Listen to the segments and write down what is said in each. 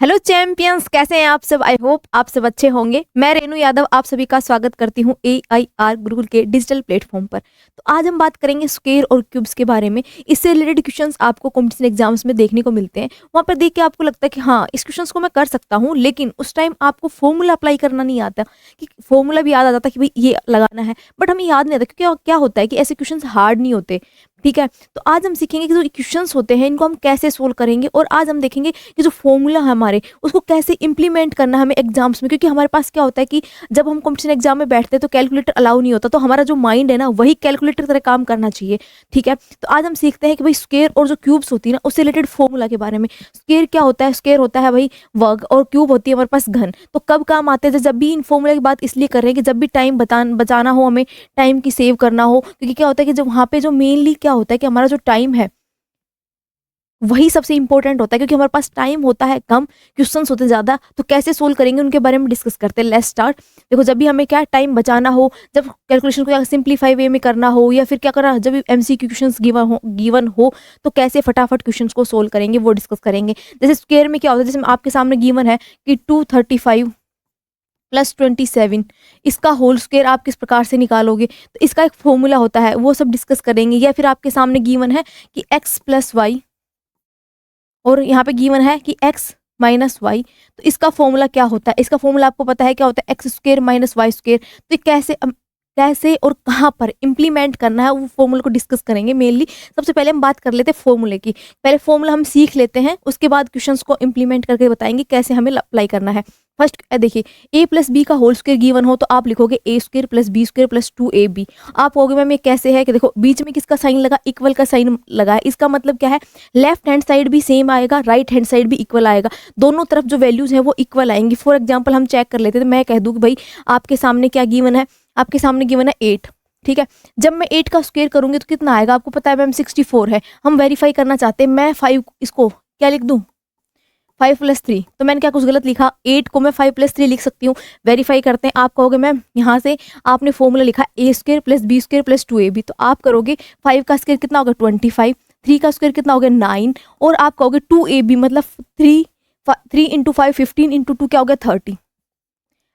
Hello champions, कैसे हैं आप सब। आई होप आप सब अच्छे होंगे। मैं रेनू यादव आप सभी का स्वागत करती हूँ AIR गुरुकुल के डिजिटल प्लेटफॉर्म पर। तो आज हम बात करेंगे स्क्वायर और क्यूब्स के बारे में। इससे रिलेटेड क्वेश्चंस आपको कॉम्पिटिशन एग्जाम्स में देखने को मिलते हैं। वहाँ पर देख के आपको लगता है कि हाँ, इस क्वेश्चंस को मैं कर सकता हूँ, लेकिन उस टाइम आपको फॉर्मूला अप्लाई करना नहीं आता। कि फॉर्मूला भी याद आ जाता कि भाई ये लगाना है, बट हमें याद नहीं आता क्योंकि क्या होता है कि ऐसे क्वेश्चन हार्ड नहीं होते। ठीक है, तो आज हम सीखेंगे कि जो क्वेश्चंस होते हैं इनको हम कैसे सोल्व करेंगे, और आज हम देखेंगे कि जो फॉर्मूला है हमारे उसको कैसे इंप्लीमेंट करना है हमें एग्जाम्स में। क्योंकि हमारे पास क्या होता है कि जब हम कॉम्पिटिशन एग्जाम में बैठते हैं तो कैलकुलेटर अलाउ नहीं होता, तो हमारा जो माइंड है ना वही कैलकुलेटर की तरह काम करना चाहिए। ठीक है, तो आज हम सीखते हैं कि भाई स्क्वायर और जो क्यूब्स होती है ना उससे रिलेटेड फॉर्मूला के बारे में। स्क्वायर क्या होता है? स्क्वायर होता है भाई वर्ग, और क्यूब होती है हमारे पास घन। तो कब काम आते हैं? जब भी इन फॉर्मूला की बात इसलिए कर रहे हैं कि जब भी टाइम बचाना हो, हमें टाइम की सेव करना हो। क्योंकि क्या होता है कि जब वहाँ पे जो मेनली क्या होता है कि हमारा जो टाइम है वही सबसे इंपॉर्टेंट होता है, क्योंकि हमारे पास टाइम होता है कम, क्वेश्चंस होते हैं ज़्यादा। तो कैसे सोल्व करेंगे उनके बारे में डिस्कस करते हैं। Let's start. देखो, जब भी हमें क्या टाइम बचाना हो, जब कैलकुलेशन को सिंप्लीफाई वे में करना हो, या फिर क्या करना, जब MCQ क्वेश्चंस गिवन हो तो कैसे फटाफट क्वेश्चंस को सोल्व करेंगे वो डिस्कस करेंगे। जैसे स्क्वायर में क्या होता है, जैसे आपके सामने गिवन है कि 235 + 27, इसका होल स्क्वायर आप किस प्रकार से निकालोगे, तो इसका एक फॉर्मूला होता है, वो सब डिस्कस करेंगे। या फिर आपके सामने गिवन है कि x + y, और यहाँ पे गिवन है कि x - y, तो इसका फॉर्मूला क्या होता है? इसका फॉर्मूला आपको पता है क्या होता है? x² - y²। तो ये कैसे और कहाँ पर इंप्लीमेंट करना है वो फॉर्मूला को डिस्कस करेंगे मेनली। सबसे पहले हम बात कर लेते हैं फॉर्मूले की। पहले फॉर्मूला हम सीख लेते हैं, उसके बाद क्वेश्चंस को इंप्लीमेंट करके बताएंगे कैसे हमें अप्लाई करना है। फर्स्ट देखिए, a + b का होल स्क्वायर गिवन हो तो आप लिखोगे a² + b² + 2ab। आप कहोगे मैम ये कैसे है? कि देखो, बीच में किसका साइन लगा? इक्वल का साइन लगा है। इसका मतलब क्या है? लेफ्ट हैंड साइड भी सेम आएगा, राइट हैंड साइड भी इक्वल आएगा। दोनों तरफ जो वैल्यूज है वो इक्वल आएंगी। फॉर एग्जाम्पल हम चेक कर लेते हैं, तो मैं कह दूँ कि भाई आपके सामने क्या गिवन है? आपके सामने गिवन है 8। ठीक है, जब मैं 8 का स्क्वायर करूंगी तो कितना आएगा? आपको पता है मैम 64 है। हम वेरीफाई करना चाहते हैं, मैं 5 इसको क्या लिख दूं? 5 + 3। तो मैंने क्या कुछ गलत लिखा? 8 को मैं 5 + 3 लिख सकती हूँ। वेरीफाई करते हैं। आप कहोगे मैम यहाँ से आपने फॉर्मूला लिखा a² + b² + 2ab, तो आप करोगे 5 का स्क्वायर कितना होगा? 25। 3 का स्क्वायर कितना हो गया? 9। और आप कहोगे 2ab मतलब 3 × 5 15 × 2 क्या हो गया? 30।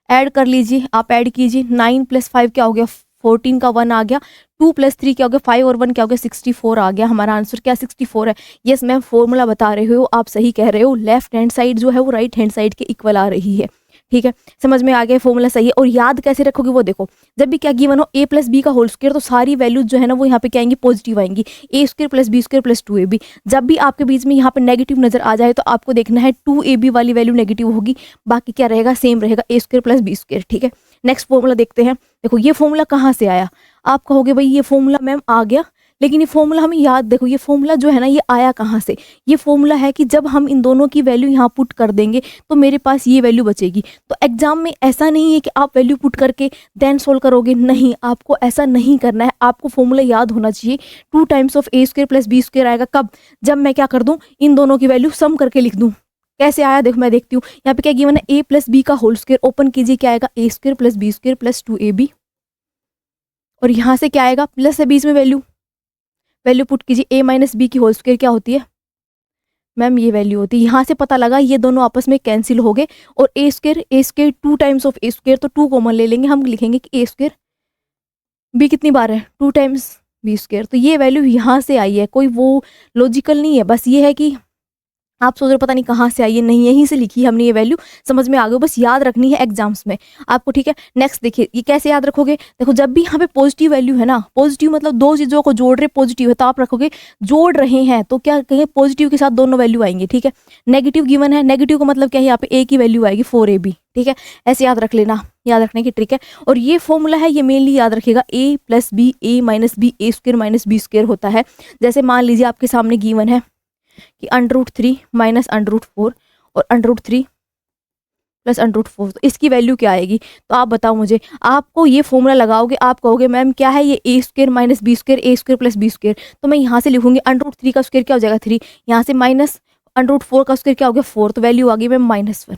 ऐड कर लीजिए, आप ऐड कीजिए। 9 + 5 क्या हो गया? 14 का 1 आ गया। 2 + 3 क्या हो गया? 5 और 1 क्या हो गया? 64 आ गया। हमारा आंसर क्या 64 है। यस मैम, फॉर्मूला बता रहे हो, आप सही कह रहे हो। लेफ्ट हैंड साइड जो है वो राइट हैंड साइड के इक्वल आ रही है। ठीक है, समझ में आ गया, फॉर्मूला सही है। और याद कैसे रखोगे वो देखो, जब भी क्या गिवन हो a + b का होल स्क्वायर, तो सारी वैल्यूज जो है ना वो यहाँ पे क्या आएंगी? पॉजिटिव आएंगी। a² + b² + 2ab। जब भी आपके बीच में यहाँ पे नेगेटिव नजर आ जाए तो आपको देखना है 2ab वाली वैल्यू नेगेटिव होगी, बाकी क्या रहेगा? सेम रहेगा, a² + b²। ठीक है, नेक्स्ट फॉर्मूला देखते हैं। देखो, ये फॉर्मूला कहाँ से आया? आप कहोगे भाई ये फॉर्मूला मैम आ गया, लेकिन ये फॉर्मूला हमें याद, देखो ये फॉर्मूला जो है ना ये आया कहाँ से? ये फॉर्मूला है कि जब हम इन दोनों की वैल्यू यहाँ पुट कर देंगे तो मेरे पास ये वैल्यू बचेगी। तो एग्जाम में ऐसा नहीं है कि आप वैल्यू पुट करके देन सोल्व करोगे, नहीं, आपको ऐसा नहीं करना है। आपको फॉर्मूला याद होना चाहिए। 2 टाइम्स ऑफ a² + b² आएगा कब? जब मैं क्या कर दूं, इन दोनों की वैल्यू सम करके लिख दूं। कैसे आया देखो, मैं देखती हूँ। यहाँ पे क्या गिवन है? a + b का होल स्क्वायर, ओपन कीजिए, क्या आएगा? a² + b² + 2ab। और यहाँ से क्या आएगा? प्लस है बीच में वैल्यू पुट कीजिए। a - b की होल स्क्वायर क्या होती है मैम? ये वैल्यू होती है। यहाँ से पता लगा ये दोनों आपस में कैंसिल हो गए, और a² 2 टाइम्स ऑफ a², तो 2 कॉमन ले लेंगे। हम लिखेंगे कि a², b कितनी बार है? 2 टाइम्स b²। तो ये वैल्यू यहाँ से आई है, कोई वो लॉजिकल नहीं है। बस ये है कि आप सोच रहे हो पता नहीं कहाँ से आई है, नहीं, यहीं से लिखी है हमने ये वैल्यू। समझ में आ गई, बस याद रखनी है एग्जाम्स में आपको। ठीक है, नेक्स्ट देखिए, ये कैसे याद रखोगे? देखो, जब भी यहाँ पे पॉजिटिव वैल्यू है ना, पॉजिटिव मतलब दो चीज़ों को जोड़ रहे पॉजिटिव है, तो आप रखोगे जोड़ रहे हैं तो क्या कहेंगे? पॉजिटिव के साथ दोनों वैल्यू आएंगे। ठीक है, नेगेटिव गिवन है, नेगेटिव का मतलब क्या है? यहाँ पे a की वैल्यू आएगी 4ab। ठीक है, ऐसे याद रख लेना, याद रखने की ट्रिक है। और ये फॉर्मूला है, ये मेनली याद रखेगा a + b, a - b, a² - b² होता है। जैसे मान लीजिए आपके सामने गिवन है कि √3 - √4 और √3 + √4, तो इसकी वैल्यू क्या आएगी? तो आप बताओ मुझे। आपको ये फॉर्मूला लगाओगे, आप कहोगे मैम क्या है ये? a² - b², a² + b²। तो मैं यहाँ से लिखूंगी √3 का स्क्वायर क्या हो जाएगा? 3। यहाँ से माइनस √4 का स्क्वायर क्या हो गया? 4। तो वैल्यू आ गई मैम -1।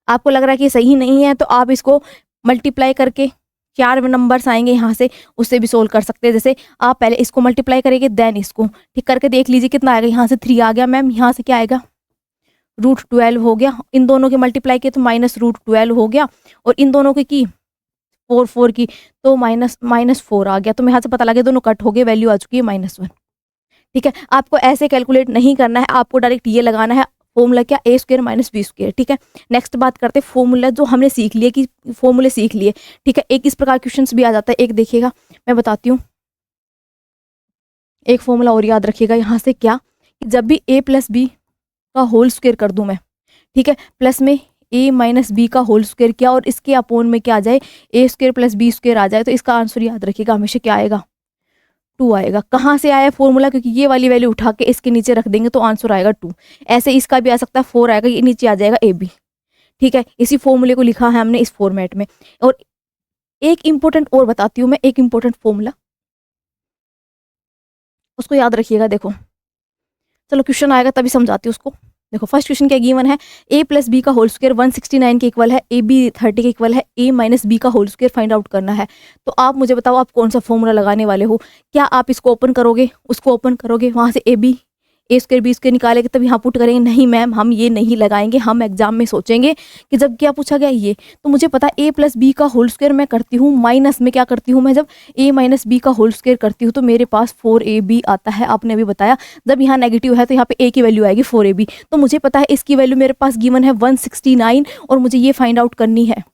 आपको लग रहा है कि सही नहीं है, तो आप इसको मल्टीप्लाई करके 4 नंबर्स आएंगे यहाँ से, उससे भी सोल्व कर सकते हैं। जैसे आप पहले इसको मल्टीप्लाई करेंगे, देन इसको ठीक करके देख लीजिए कितना आएगा। यहाँ से 3 आ गया मैम, यहाँ से क्या आएगा? √12 हो गया, इन दोनों के मल्टीप्लाई किए तो -√12 हो गया, और इन दोनों की 4 की तो -4 आ गया। तो यहाँ से पता लगे दोनों कट हो गए, वैल्यू आ चुकी है -1। ठीक है, आपको ऐसे कैलकुलेट नहीं करना है, आपको डायरेक्ट ये लगाना है फॉर्मूला क्या, a² - b²। ठीक है, नेक्स्ट बात करते हैं फॉर्मूला जो हमने सीख लिए कि फॉर्मूले सीख लिए। ठीक है, एक इस प्रकार क्वेश्चंस भी आ जाता है, एक देखिएगा मैं बताती हूँ, एक फॉर्मूला और याद रखिएगा यहाँ से, क्या कि जब भी a + b का होल स्क्वायर कर दूं मैं, ठीक है, प्लस में a - b का होल स्क्वायर किया और इसके अपोन में क्या आ जाए, a² + b² आ जाए, तो इसका आंसर याद रखिएगा हमेशा क्या आएगा, 2 आएगा। कहाँ से आया फॉर्मूला, क्योंकि ये वाली वैल्यू उठा के इसके नीचे रख देंगे तो आंसर आएगा 2। ऐसे इसका भी आ सकता है 4 आएगा, ये नीचे आ जाएगा ab। ठीक है, इसी फॉर्मूले को लिखा है हमने इस फॉर्मेट में। और एक इंपॉर्टेंट और बताती हूँ मैं, एक इंपॉर्टेंट फॉर्मूला, उसको याद रखिएगा। देखो चलो क्वेश्चन आएगा तभी समझाती हूँ उसको। देखो फर्स्ट क्वेश्चन क्या गिवन है, a + b का होल स्क्वायर 169 के इक्वल है, ab 30 के इक्वल है, a - b का होल स्क्वायर फाइंड आउट करना है। तो आप मुझे बताओ आप कौन सा फॉर्मूला लगाने वाले हो, क्या आप इसको ओपन करोगे, उसको ओपन करोगे, वहाँ से a² b² निकालेंगे तब यहाँ पुट करेंगे, नहीं मैम हम ये नहीं लगाएंगे, हम एग्जाम में सोचेंगे कि जब क्या पूछा गया ये, तो मुझे पता है a + b का होल स्क्वायर मैं करती हूँ माइनस में, क्या करती हूँ मैं, जब a - b का होल स्क्वायर करती हूँ तो मेरे पास 4ab आता है, आपने अभी बताया। जब यहाँ नेगेटिव है तो यहाँ पे a की वैल्यू आएगी 4ab, तो मुझे पता है इसकी वैल्यू मेरे पास गिवन है 169 और मुझे ये फाइंड आउट करनी है।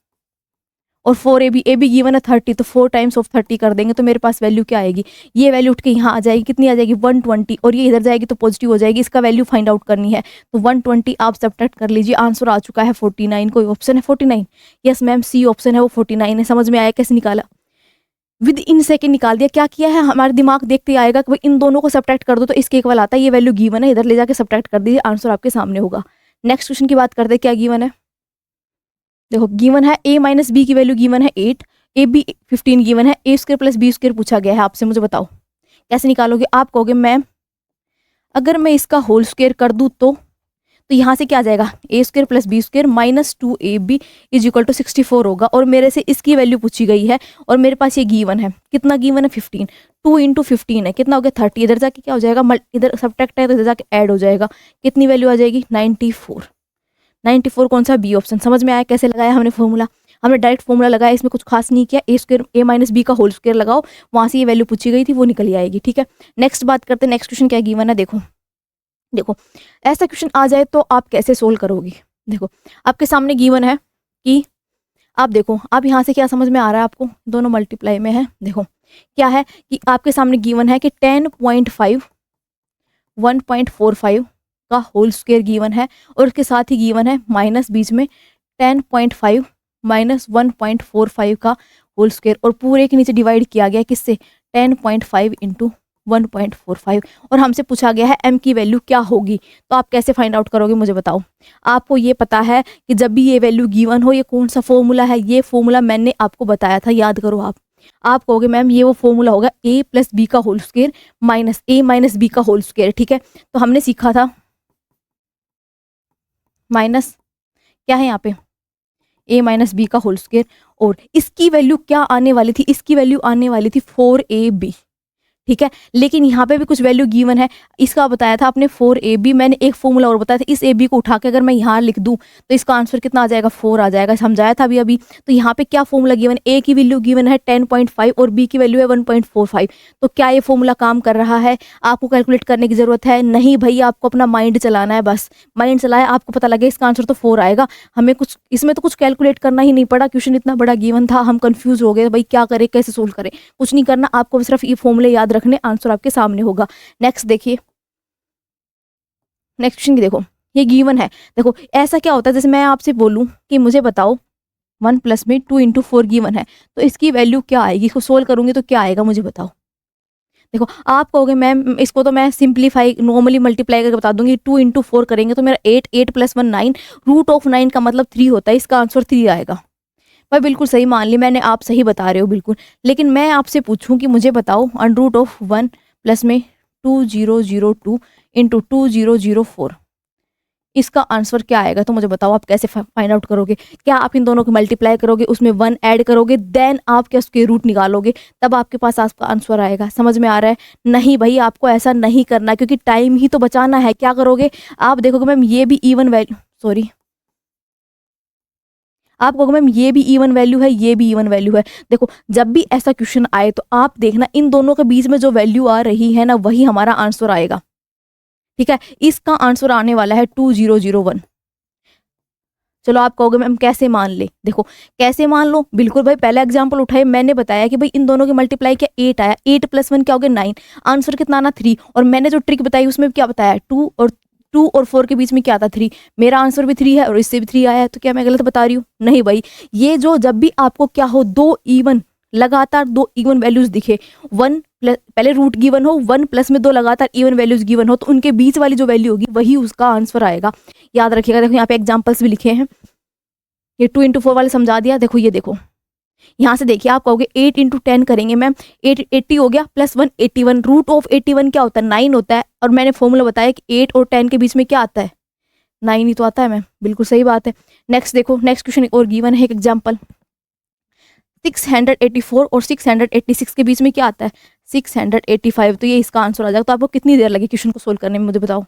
और 4ab गिवन है 30, तो 4 टाइम्स ऑफ 30 कर देंगे तो मेरे पास वैल्यू क्या आएगी, ये वैल्यू उठ के यहाँ आ जाएगी, कितनी आ जाएगी 120, और ये इधर जाएगी तो पॉजिटिव हो जाएगी, इसका वैल्यू फाइंड आउट करनी है। तो 120 आप सब्ट्रैक्ट कर लीजिए, आंसर आ चुका है 49। कोई ऑप्शन है 49? यस मैम सी ऑप्शन है, वो 49 है। समझ में आया कैसे निकाला, विद इन सेकेंड निकाल दिया। क्या किया है, हमारे दिमाग देखते आएगा कि भाई इन दोनों को सब्ट्रैक्ट कर दो तो इसके इक्वल आता है, ये वैल्यू गिवन है, इधर ले जाके सब्ट्रैक्ट कर दीजिए, आंसर आपके सामने होगा। नेक्स्ट क्वेश्चन की बात करते हैं, क्या गिवन है, देखो गिवन है a - b की वैल्यू गिवन है 8, ab 15 गिवन है, a² + b² पूछा गया है आपसे। मुझे बताओ कैसे निकालोगे। आप कहोगे मैम अगर मैं इसका होल स्क्वायर कर दूं तो यहाँ से क्या आ जाएगा, a² + b² - 2ab = 64 होगा, और मेरे से इसकी वैल्यू पूछी गई है और मेरे पास ये गिवन है, कितना गिवन है 15, 2 × 15 है, कितना हो गया 30, इधर जाके क्या हो जाएगा, इधर सब्ट्रैक्ट है तो इधर जाके ऐड हो जाएगा, कितनी वैल्यू आ जाएगी 94। 94 कौन सा, बी ऑप्शन। समझ में आया कैसे लगाया हमने फॉर्मूला, हमने डायरेक्ट फॉर्मूला लगाया, इसमें कुछ खास नहीं किया, a² - b का होल स्क्वायर लगाओ, वहाँ से ये वैल्यू पूछी गई थी वो निकल ही आएगी। ठीक है, नेक्स्ट बात करते हैं, नेक्स्ट क्वेश्चन क्या गिवन है। देखो ऐसा क्वेश्चन आ जाए तो आप कैसे सोल्व करोगे। देखो आपके सामने गिवन है कि आप देखो, आप यहाँ से क्या समझ में आ रहा है आपको, दोनों मल्टीप्लाई में है। देखो क्या है कि आपके सामने गिवन है कि 10.5 1.45 का होल स्क्वायर गिवन है, और उसके साथ ही गिवन है माइनस बीच में 10.5 - 1.45 का होल स्क्वायर, और पूरे के नीचे डिवाइड किया गया किससे, 10.5 × 1.45, और हमसे पूछा गया है m की वैल्यू क्या होगी। तो आप कैसे फाइंड आउट करोगे मुझे बताओ। आपको ये पता है कि जब भी ये वैल्यू गिवन हो, ये कौन सा फॉर्मूला है, ये फॉर्मूला मैंने आपको बताया था, याद करो। आप कहोगे मैम ये वो फॉर्मूला होगा a + b का whole square minus a - b का होल स्क्वायर। ठीक है, तो हमने सीखा था माइनस क्या है यहाँ पे a - b का होल स्क्वायर, और इसकी वैल्यू क्या आने वाली थी, इसकी वैल्यू आने वाली थी 4ab। ठीक है, लेकिन यहाँ पे भी कुछ वैल्यू गिवन है, इसका बताया था आपने 4ab, मैंने एक फॉर्मूला और बताया था, इस ab को उठा के अगर मैं यहाँ लिख दूँ तो इसका आंसर कितना आ जाएगा 4 आ जाएगा, समझाया था अभी। तो यहाँ पे क्या फॉर्मूला गिवन, a की वैल्यू गिवन है 10.5 और b की वैल्यू है 1.45। तो क्या ये फॉर्मूला काम कर रहा है, आपको कैलकुलेट करने की जरूरत है नहीं भैया, आपको अपना माइंड चलाना है, बस माइंड चलाया, आपको पता लगे इसका आंसर तो 4 आएगा। हमें कुछ इसमें तो कुछ कैलकुलेट करना ही नहीं पड़ा, क्वेश्चन इतना बड़ा गिवन था, हम कंफ्यूज हो गए भाई क्या करें कैसे सोल्व करें, कुछ नहीं करना, आपको सिर्फ ये फॉर्मूले याद रखने, आंसर आपके सामने होगा। नेक्स्ट देखिए, नेक्स्ट क्वेश्चन की देखो, ये गिवन है। देखो ऐसा क्या होता है, जैसे मैं आपसे बोलूं कि मुझे बताओ 1 + में 2 × 4 गिवन है, तो इसकी वैल्यू क्या आएगी, इसको सोल्व करूंगी तो क्या आएगा मुझे बताओ। देखो आप कहोगे मैम इसको तो मैं सिंप्लीफाई नॉर्मली मल्टीप्लाई करके बता दूंगी, 2 × 4 करेंगे तो मेरा 8, 8 + 1 9, √9 का मतलब 3 होता है, इसका आंसर 3 आएगा। भाई बिल्कुल सही मान ली मैंने, आप सही बता रहे हो बिल्कुल, लेकिन मैं आपसे पूछूं कि मुझे बताओ √1 + में 2002 × 2004, इसका आंसर क्या आएगा? तो मुझे बताओ आप कैसे फाइंड आउट करोगे? क्या आप इन दोनों को मल्टीप्लाई करोगे, उसमें 1 ऐड करोगे, देन आप क्या स्क्वायर रूट निकालोगे, तब आपके पास आपका आंसर आएगा। समझ में आ रहा है? नहीं भाई, आपको ऐसा नहीं करना, क्योंकि टाइम ही तो बचाना है। क्या करोगे आप? देखोगे मैम ये भी इवन वैल्यू, सॉरी, आप कहोगे मैम ये भी इवन वैल्यू है, ये भी इवन वैल्यू है। देखो जब भी ऐसा क्वेश्चन आए तो आप देखना इन दोनों के बीच में जो वैल्यू आ रही है ना, वही हमारा आंसर आएगा। ठीक है, इसका आंसर आने वाला है 2001। चलो आप कहोगे मैम कैसे मान ले? देखो कैसे मान लो, बिल्कुल भाई, पहला एग्जांपल उठाए, मैंने बताया कि भाई इन दोनों की मल्टीप्लाई क्या 8 आया, 8 + 1 क्या हो गया 9, आंसर कितना आना 3, और मैंने जो ट्रिक बताई उसमें क्या बताया 2 और 4 के बीच में क्या था 3, मेरा आंसर भी 3 है और इससे भी 3 आया है, तो क्या मैं गलत बता रही हूँ? नहीं भाई, ये जो जब भी आपको क्या हो, लगातार दो इवन वैल्यूज दिखे, पहले रूट गिवन हो, 1 प्लस में 2 लगातार इवन वैल्यूज गिवन हो, तो उनके बीच वाली जो वैल्यू होगी वही उसका आंसर आएगा। याद रखिएगा। देखो यहाँ पे एग्जांपल्स भी लिखे हैं, ये 2 × 4 वाले समझा दिया। देखो ये देखो, यहाँ से देखिए, आप कहोगे 8 × 10 करेंगे मैम, 8 80 हो गया, +1 81, रूट ऑफ 81 क्या होता है 9 होता है, और मैंने फॉर्मूला बताया कि 8 और 10 के बीच में क्या आता है 9 ही तो आता है मैम, बिल्कुल सही बात है। नेक्स्ट देखो, नेक्स्ट क्वेश्चन और गिवन है एक एग्जाम्पल, 684 और 686 के बीच में क्या आता है 685, तो ये इसका आंसर आ जाएगा। तो आपको कितनी देर लगी क्वेश्चन को सोल्व करने में, मुझे बताओ?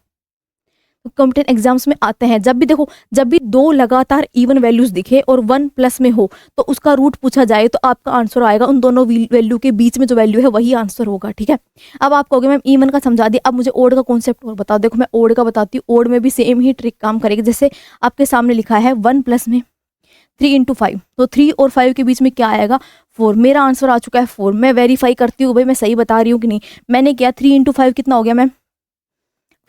तो कॉम्पिटेटिव एग्जाम्स में आते हैं, जब भी देखो, जब भी दो लगातार इवन वैल्यूज दिखे और 1 प्लस में हो, तो उसका रूट पूछा जाए तो आपका आंसर आएगा उन दोनों वैल्यू के बीच में जो वैल्यू है वही आंसर होगा। ठीक है, अब आप कहोगे मैम इवन का समझा दिया, अब मुझे ओड का कॉन्सेप्ट और बताओ। देखो मैं ओड का बताती हूँ, ओड में भी सेम ही ट्रिक काम करेगी। जैसे आपके सामने लिखा है 1 प्लस में 3 × 5, तो 3 और 5 के बीच में क्या आएगा 4, मेरा आंसर आ चुका है 4। मैं वेरीफाई करती हूँ भाई मैं सही बता रही हूँ कि नहीं। मैंने किया 3 × 5 कितना हो गया मैम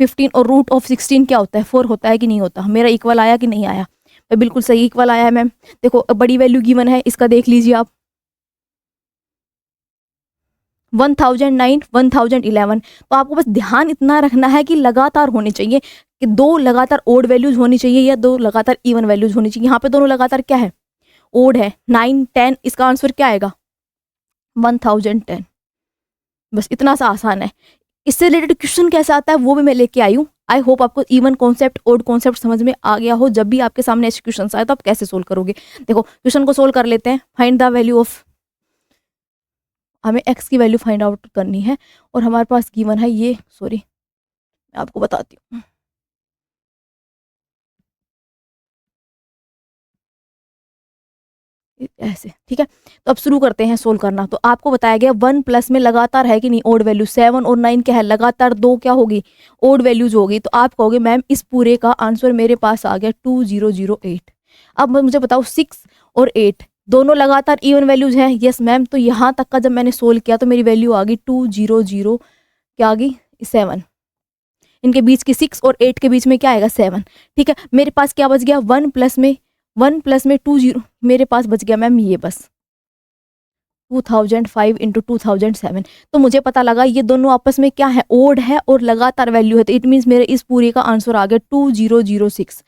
15, और रूट ऑफ 16 क्या होता है 4 होता है कि नहीं होता? मेरा इक्वल आया कि नहीं आया? बिल्कुल सही इक्वल आया है मैम। देखो बड़ी वैल्यू गिवन है, इसका देख लीजिए आप, 1009 1011। तो आपको बस ध्यान इतना रखना है कि लगातार होने चाहिए, कि दो लगातार ओड वैल्यूज होनी चाहिए या दो लगातार इवन वैल्यूज होनी चाहिए। यहाँ पे दोनों लगातार क्या है ओड है, 9 10, इसका आंसर क्या आएगा 1010। बस इतना सा आसान है। इससे रिलेटेड क्वेश्चन कैसा आता है वो भी मैं लेके आई हूँ। आई होप आपको इवन कॉन्सेप्ट ओड कॉन्सेप्ट समझ में आ गया हो। जब भी आपके सामने ऐसे क्वेश्चन आए तो आप कैसे सोल्व करोगे। देखो क्वेश्चन को सोल्व कर लेते हैं। फाइंड द वैल्यू ऑफ, हमें x की वैल्यू फाइंड आउट करनी है, और हमारे पास गिवन है ये, सॉरी मैं आपको बताती हूँ। ऐसे ठीक है, तो अब शुरू करते हैं सोल्व करना। तो आपको बताया गया 1 प्लस में लगातार है कि नहीं ओड वैल्यू, 7 और 9 क्या है लगातार दो क्या होगी ओड वैल्यूज होगी। तो आप कहोगे मैम इस पूरे का आंसर मेरे पास आ गया 2008। अब मुझे बताओ 6 और 8 दोनों लगातार इवन वैल्यूज हैं। यस मैम, तो यहाँ तक का जब मैंने सोल्व किया तो मेरी वैल्यू आ गई 200, क्या आ गई 7। इनके बीच की 6 और 8 के बीच में क्या आएगा 7। ठीक है, मेरे पास क्या बच गया 1 प्लस में 20, मेरे पास बच गया मैम ये बस 2005 × 2007। तो मुझे पता लगा ये दोनों आपस में क्या है ओड है और लगातार वैल्यू है, तो इट मीन्स मेरे इस पूरे का आंसर आ गया 2006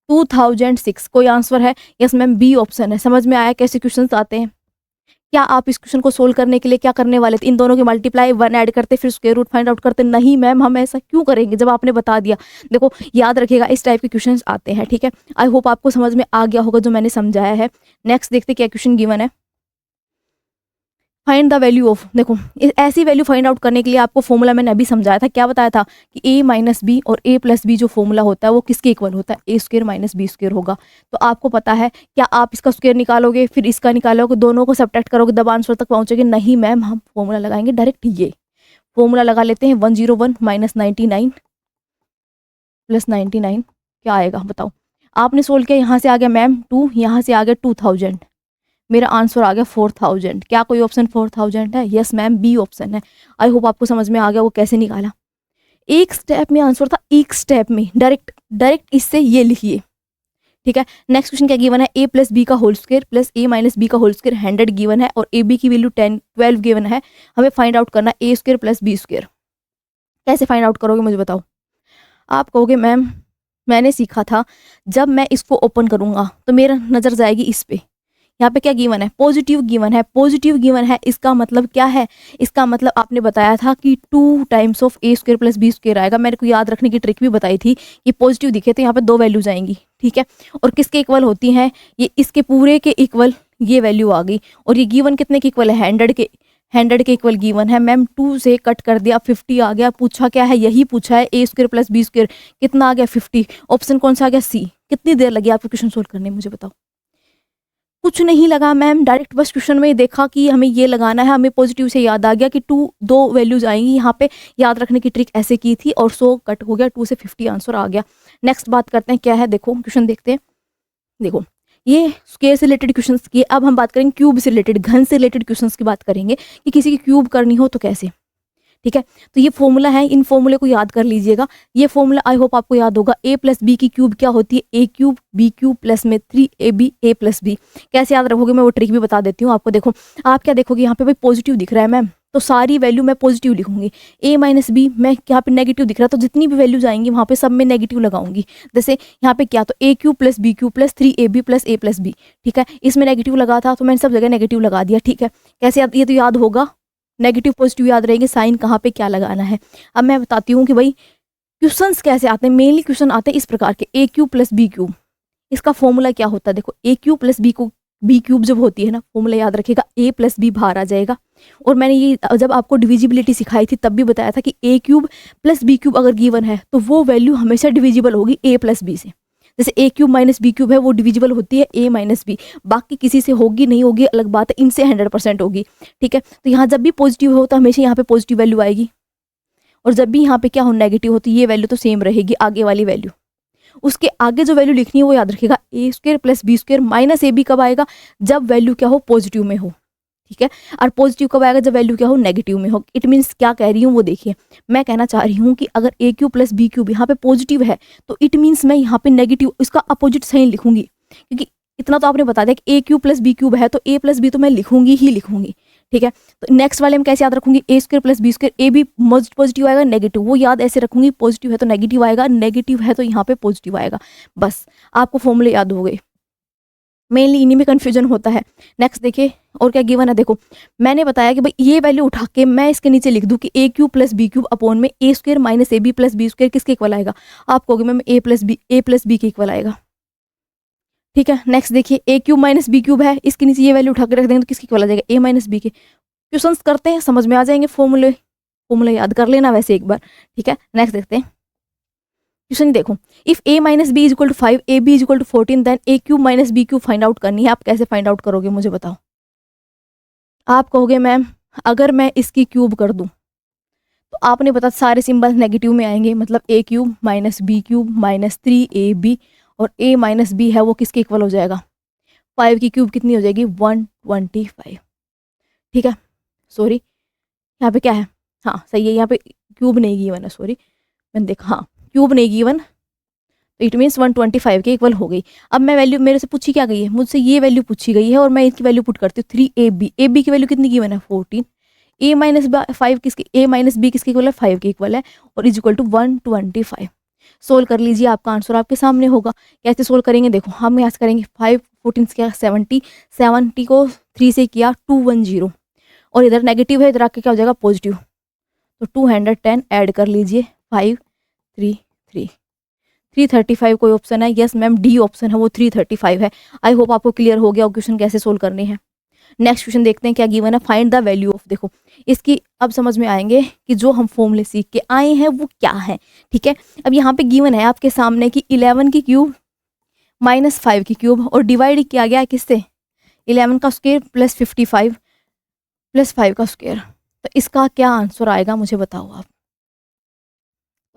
2006। कोई आंसर है? यस मैम, बी ऑप्शन है। समझ में आया कैसे क्वेश्चन आते हैं? क्या आप इस क्वेश्चन को सोल्व करने के लिए क्या करने वाले थे? इन दोनों की मल्टीप्लाई 1 ऐड करते फिर स्क्वायर रूट फाइंड आउट करते? नहीं मैम, हम ऐसा क्यों करेंगे जब आपने बता दिया। देखो याद रखिएगा इस टाइप के क्वेश्चंस आते हैं। ठीक है, आई होप आपको समझ में आ गया होगा जो मैंने समझाया है। नेक्स्ट देखते क्या क्वेश्चन गिवन है। फाइंड द वैल्यू ऑफ, देखो ऐसी वैल्यू फाइंड आउट करने के लिए आपको फॉर्मूला मैंने अभी समझाया था। क्या बताया था कि a - b और a + b जो फॉर्मूला होता है वो किसके इक्वल होता है, a² - b² होगा। तो आपको पता है, क्या आप इसका स्क्वायर निकालोगे फिर इसका निकालोगे, दोनों को सब्ट्रैक्ट करोगे तब आंसर तक पहुंचोगे? नहीं मैम, हम फॉर्मूला लगाएंगे डायरेक्ट। ये फॉर्मूला लगा लेते हैं 101 - 99 + 99 क्या आएगा बताओ। आपने सोल्व किया, यहाँ से आ गया मैम 2, यहाँ से आ गया 2000, मेरा आंसर आ गया 4000। क्या कोई ऑप्शन 4000 है? यस मैम, बी ऑप्शन है। आई होप आपको समझ में आ गया वो कैसे निकाला। एक स्टेप में आंसर था, एक स्टेप में डायरेक्ट इससे ये लिखिए। ठीक है, नेक्स्ट क्वेश्चन क्या गिवन है, a + b का होल स्क्वायर + a - b का होल स्क्वायर 100 गिवन है, और ab की वैल्यू 12 गिवन है। हमें फाइंड आउट करना a² + b²। कैसे फाइंड आउट करोगे मुझे बताओ। आप कहोगे मैम मैंने सीखा था जब मैं इसको ओपन करूंगा तो मेरा नजर जाएगी इस पे, यहाँ पे क्या गिवन है, पॉजिटिव गिवन है, पॉजिटिव गिवन है, इसका मतलब क्या है, इसका मतलब आपने बताया था कि 2 times of A square plus B square आएगा। मैंने को याद रखने की ट्रिक भी बताई थी कि पॉजिटिव दिखे तो यहाँ पे 2 वैल्यूज आएंगी, ठीक है, और किसके इक्वल होती हैं, ये इसके पूरे के इक्वल ये वैल्यू आ गई। और ये गिवन कितने के इक्वल है, 100 के इक्वल गिवन है। मैम 2 से कट कर दिया, 50 आ गया। पूछा क्या है, यही पूछा है, a square plus B square कितना आ गया, 50। ऑप्शन कौन सा आ गया, सी। कितनी देर लगी आपको क्वेश्चन सोल्व करने में, मुझे बताओ। कुछ नहीं लगा मैम, डायरेक्ट बस क्वेश्चन में देखा कि हमें ये लगाना है, हमें पॉजिटिव से याद आ गया कि 2 वैल्यूज आएंगी यहाँ पे, याद रखने की ट्रिक ऐसे की थी और 100 कट हो गया, 2 से 50 आंसर आ गया। नेक्स्ट बात करते हैं क्या है, देखो क्वेश्चन देखते हैं। देखो ये स्क्वायर से रिलेटेड क्वेश्चंस की, अब हम बात करेंगे क्यूब से रिलेटेड, घन से रिलेटेड क्वेश्चंस की बात करेंगे कि किसी की क्यूब करनी हो तो कैसे, ठीक है। तो ये फॉर्मूला है, इन फॉर्मूले को याद कर लीजिएगा। ये फॉर्मूला आई होप आपको याद होगा, ए प्लस बी की क्यूब क्या होती है, ए क्यूब बी क्यूब प्लस में 3ab ए प्लस बी। कैसे याद रखोगे मैं वो ट्रिक भी बता देती हूँ आपको। देखो आप क्या देखोगे, यहाँ पे भाई पॉजिटिव दिख रहा है मैम, तो सारी वैल्यू मैं पॉजिटिव लिखूंगी। ए माइनस बी, मैं यहाँ पे नेगेटिव दिख रहा है तो जितनी भी वैल्यूज आएंगी वहाँ पे सब में नेगेटिव लगाऊंगी। जैसे यहाँ पे क्या, तो a cube plus B cube plus 3ab plus a plus b, ठीक है। इसमें नेगेटिव लगा था तो मैंने सब जगह नेगेटिव लगा दिया, ठीक है। कैसे याद, ये तो याद होगा, नेगेटिव पॉजिटिव याद रहेंगे, साइन कहाँ पे क्या लगाना है। अब मैं बताती हूँ कि भाई क्वेश्चंस कैसे आते हैं। मेनली क्वेश्चन आते हैं इस प्रकार के, ए क्यूब प्लस बी क्यूब, इसका फॉर्मूला क्या होता है। देखो ए क्यूब प्लस बी को, बी क्यूब जब होती है ना, फॉर्मूला याद रखिएगा, ए प्लस बी बाहर आ जाएगा। और मैंने ये जब आपको डिविजिबिलिटी सिखाई थी तब भी बताया था कि a cube plus B cube अगर गिवन है तो वो वैल्यू हमेशा डिविजिबल होगी ए प्लस बी से। जैसे ए क्यूब माइनस बी क्यूब है वो डिविजिबल होती है ए माइनस बी, बाकी किसी से होगी नहीं होगी अलग बात है, इनसे 100% होगी, ठीक है। तो यहाँ जब भी पॉजिटिव हो तो हमेशा यहाँ पे पॉजिटिव वैल्यू आएगी, और जब भी यहाँ पे क्या हो नेगेटिव हो तो ये वैल्यू तो सेम रहेगी, आगे वाली वैल्यू। उसके आगे जो वैल्यू लिखनी है वो याद रखिएगा, a square plus B square minus a b कब आएगा, जब वैल्यू क्या हो, पॉजिटिव में हो, ठीक है। और पॉजिटिव कब आएगा, जब वैल्यू क्या हो, नेगेटिव में हो। इट मीन्स क्या कह रही हूँ वो देखिए, मैं कहना चाह रही हूँ कि अगर ए क्यूब प्लस बी क्यूब यहाँ पे पॉजिटिव है तो इट मीन्स मैं यहाँ पे नेगेटिव, इसका अपोजिट साइन लिखूंगी, क्योंकि इतना तो आपने बता दिया कि a cube plus B cube है तो ए प्लस बी तो मैं लिखूंगी ही लिखूंगी, ठीक है। तो नेक्स्ट वाले में कैसे याद रखूंगी, ए स्क्वायर प्लस बी स्क्वायर, ए भी पॉजिटिव आएगा नेगेटिव, वो याद ऐसे रखूंगी, पॉजिटिव है तो नेगेटिव आएगा, नेगेटिव है तो यहाँ पे पॉजिटिव आएगा। बस आपको फॉर्मूले याद हो गए, मेनली इन्हीं में कंफ्यूजन होता है। नेक्स्ट देखिए और क्या गिवन है। देखो मैंने बताया कि भाई ये वैल्यू उठा के मैं इसके नीचे लिख दूं कि a cube plus B cube upon में a square minus a b plus B square किसके इक्वल आएगा, आप कहोगे मैम ए प्लस बी के इक्वल आएगा, ठीक है। नेक्स्ट देखिए a cube minus B cube है, इसके नीचे ये वैल्यू उठा के रख देंगे तो किसके इक्वल आ जाएगा, ए माइनस बी के। क्वेश्चंस करते हैं समझ में आ जाएंगे, फॉर्मूले याद कर लेना वैसे एक बार, ठीक है। नेक्स्ट देखते हैं क्वेश्चन, देखो if a minus B is equal to 5 A B is equal to 14 then A cube minus B cube find out करनी है। आप कैसे फाइंड आउट करोगे मुझे बताओ। आप कहोगे मैम अगर मैं इसकी क्यूब कर दूं तो आपने बता सारे सिंबल नेगेटिव में आएंगे, मतलब a cube minus B cube minus 3ab और a माइनस बी है वो किसके इक्वल हो जाएगा, 5 की क्यूब कितनी हो जाएगी 125, ठीक है। सॉरी यहाँ पे क्या है, हाँ सही है, यहाँ पे क्यूब नहीं गिवन है, सॉरी मैंने देखा, हाँ क्यूब नहीं गिवन, तो इट मीन्स 125 के इक्वल हो गई। अब मैं वैल्यू मेरे से पूछी क्या गई है, मुझसे ये वैल्यू पूछी गई है और मैं इसकी वैल्यू पुट करती हूँ 3ab, ए बी की वैल्यू कितनी गिवन है 14, ए माइनस 5 किसके, ए माइनस बी किसके इक्वल है 5 के इक्वल है और इज इक्वल टू 125। सोल्व कर लीजिए, आपका आंसर आपके सामने होगा। कैसे सोल्व करेंगे, देखो हम यहाँ से करेंगे 5 14 से क्या 70 को 3 से किया 210 और इधर नेगेटिव है, इधर आके क्या हो जाएगा पॉजिटिव, तो 210 ऐड कर लीजिए 5 3 3 335 कोई ऑप्शन है, यस मैम डी ऑप्शन है वो 335 है। आई होप आपको क्लियर हो गया क्वेश्चन कैसे सोल्व करने हैं। नेक्स्ट क्वेश्चन देखते हैं क्या गिवन है, फाइंड द वैल्यू ऑफ। देखो इसकी अब समझ में आएंगे कि जो हम फॉर्मूले सीख के आए हैं वो क्या है, ठीक है। अब यहाँ पे गिवन है आपके सामने कि 11 की क्यूब माइनस 5 की क्यूब और डिवाइड किया गया किससे, 11 का स्क्वायर प्लस 55 प्लस 5 का स्क्वायर, तो इसका क्या आंसर आएगा मुझे बताओ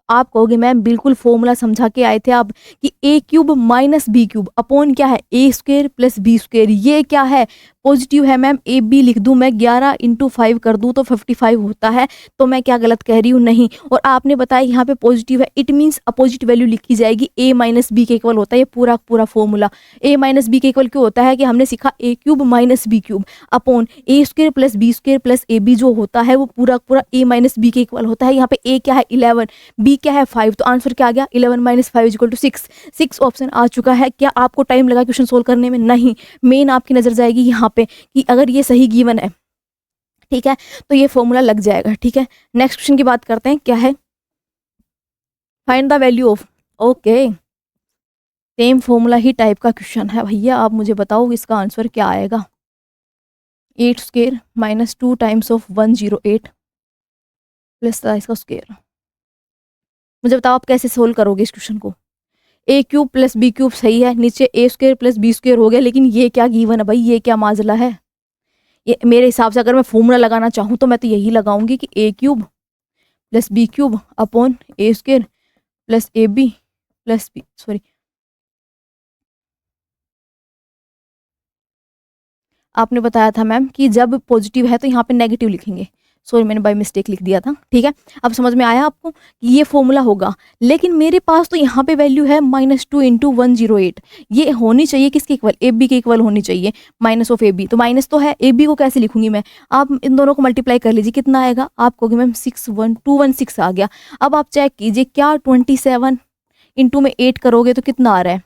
आप कहोगे मैम बिल्कुल फॉर्मूला समझा के आए थे आप कि a cube minus B cube upon क्या है a square plus B square, ये क्या है पॉजिटिव है मैम, ए बी लिख दूं मैं, 11 इंटू 5 कर दूं तो 55 होता है, तो मैं क्या गलत कह रही हूँ? नहीं। और आपने बताया यहाँ पे पॉजिटिव है, इट मीन्स अपोजिट वैल्यू लिखी जाएगी, ए माइनस बी के इक्वल होता है। ये पूरा पूरा फॉर्मूला ए माइनस बी के इक्वल क्यों होता है कि हमने सीखा a cube minus B cube upon a square plus B square plus a b जो होता है वो पूरा पूरा ए माइनस बी के इक्वल होता है। यहाँ पे ए क्या है 11, बी क्या है 5, तो आंसर क्या आ गया 11 माइनस 5 इक्वल टू 6। 6 ऑप्शन आ चुका है। क्या आपको टाइम लगा क्वेश्चन सोल्व करने में? नहीं। मेन आपकी नजर जाएगी यहाँ पे कि अगर ये सही गिवन है, ठीक है, तो ये फॉर्मूला लग जाएगा। ठीक है, नेक्स्ट क्वेश्चन की बात करते हैं। क्या है? Find the value of, okay, same formula he type का क्वेश्चन है भैया। आप मुझे बताओ इसका आंसर क्या आएगा। 8 square minus 2 times of 108 plus इसका स्क्वायर। मुझे बताओ आप कैसे सोल्व करोगे इस क्वेश्चन को। ए क्यूब प्लस बी क्यूब सही है, नीचे ए स्क्वायर प्लस बी स्क्वायर हो गया, लेकिन ये क्या गिवन है भाई, ये क्या माजला है? ये मेरे हिसाब से अगर मैं फॉर्मूला लगाना चाहूँ तो मैं तो यही लगाऊंगी कि a cube plus B cube upon a square plus a b plus b, sorry, आपने बताया था मैम कि जब पॉजिटिव है तो यहाँ पे नेगेटिव लिखेंगे। सॉरी, मैंने बाय मिस्टेक लिख दिया था। ठीक है, अब समझ में आया आपको कि ये फॉर्मूला होगा। लेकिन मेरे पास तो यहाँ पे वैल्यू है -2 इंटू 108। ये होनी चाहिए किसके इक्वल? ए बी के इक्वल होनी चाहिए, माइनस ऑफ ए बी। तो माइनस तो है, ए बी को कैसे लिखूंगी मैं? आप इन दोनों को मल्टीप्लाई कर लीजिए, कितना आएगा? आप कहोगे मैम 61216 आ गया। अब आप चेक कीजिए, क्या 27 इंटू में 8 करोगे तो कितना आ रहा है?